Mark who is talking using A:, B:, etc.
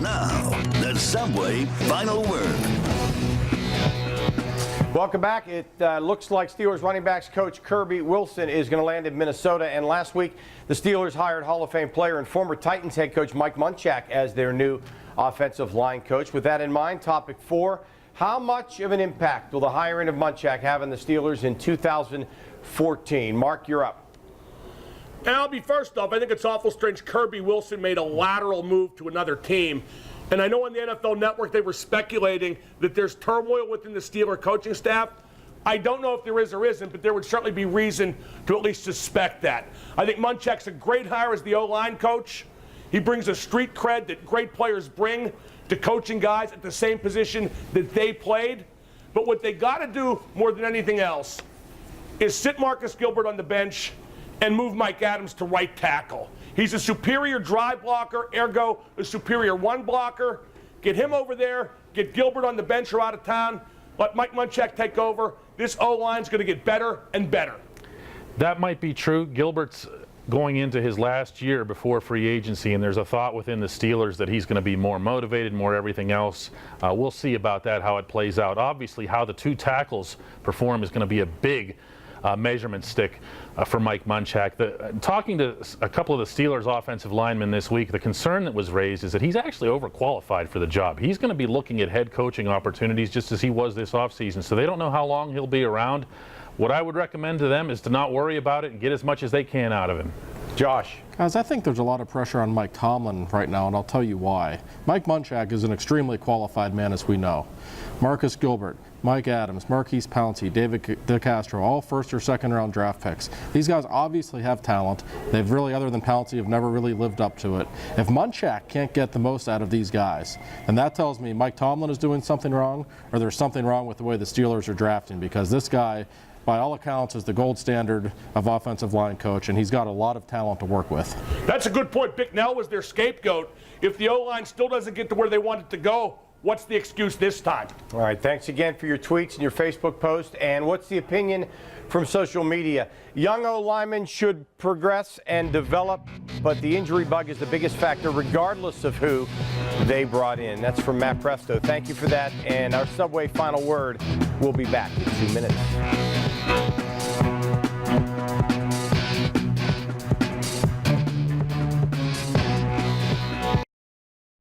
A: Now, the Subway Final Word.
B: Welcome back. It looks like Steelers running backs coach Kirby Wilson is going to land in Minnesota. And last week, the Steelers hired Hall of Fame player and former Titans head coach Mike Munchak as their new offensive line coach. With that in mind, topic 4, how much of an impact will the hiring of Munchak have on the Steelers in 2014? Mark, you're up.
C: And I'll be first off, I think it's awful strange Kirby Wilson made a lateral move to another team. And I know on the NFL Network they were speculating that there's turmoil within the Steeler coaching staff. I don't know if there is or isn't, but there would certainly be reason to at least suspect that. I think Munchak's a great hire as the O-line coach. He brings a street cred that great players bring to coaching guys at the same position that they played. But what they got to do more than anything else is sit Marcus Gilbert on the bench and move Mike Adams to right tackle. He's a superior drive blocker, ergo a superior run blocker. Get him over there, get Gilbert on the bench or out of town, let Mike Munchak take over. This O-line's going to get better and better.
D: That might be true. Gilbert's going into his last year before free agency, and there's a thought within the Steelers that he's going to be more motivated, more everything else. We'll see about that, how it plays out. Obviously, how the two tackles perform is going to be a big measurement stick for Mike Munchak. Talking to a couple of the Steelers offensive linemen this week, the concern that was raised is that he's actually overqualified for the job. He's going to be looking at head coaching opportunities just as he was this offseason, so they don't know how long he'll be around. What I would recommend to them is to not worry about it and get as much as they can out of him.
B: Josh.
E: Guys, I think there's a lot of pressure on Mike Tomlin right now, and I'll tell you why. Mike Munchak is an extremely qualified man, as we know. Marcus Gilbert, Mike Adams, Marquise Pouncey, David DeCastro, all first or second round draft picks. These guys obviously have talent. They've really, other than Pouncey, have never really lived up to it. If Munchak can't get the most out of these guys, then that tells me Mike Tomlin is doing something wrong, or there's something wrong with the way the Steelers are drafting, because this guy, by all accounts, is the gold standard of offensive line coach, and he's got a lot of talent to work with.
C: That's a good point. Bicknell was their scapegoat. If the O-line still doesn't get to where they want it to go, what's the excuse this time?
B: All right, thanks again for your tweets and your Facebook post. And what's the opinion from social media? Young O-linemen should progress and develop, but the injury bug is the biggest factor regardless of who they brought in. That's from Matt Presto. Thank you for that. And our Subway Final Word will be back in 2 minutes.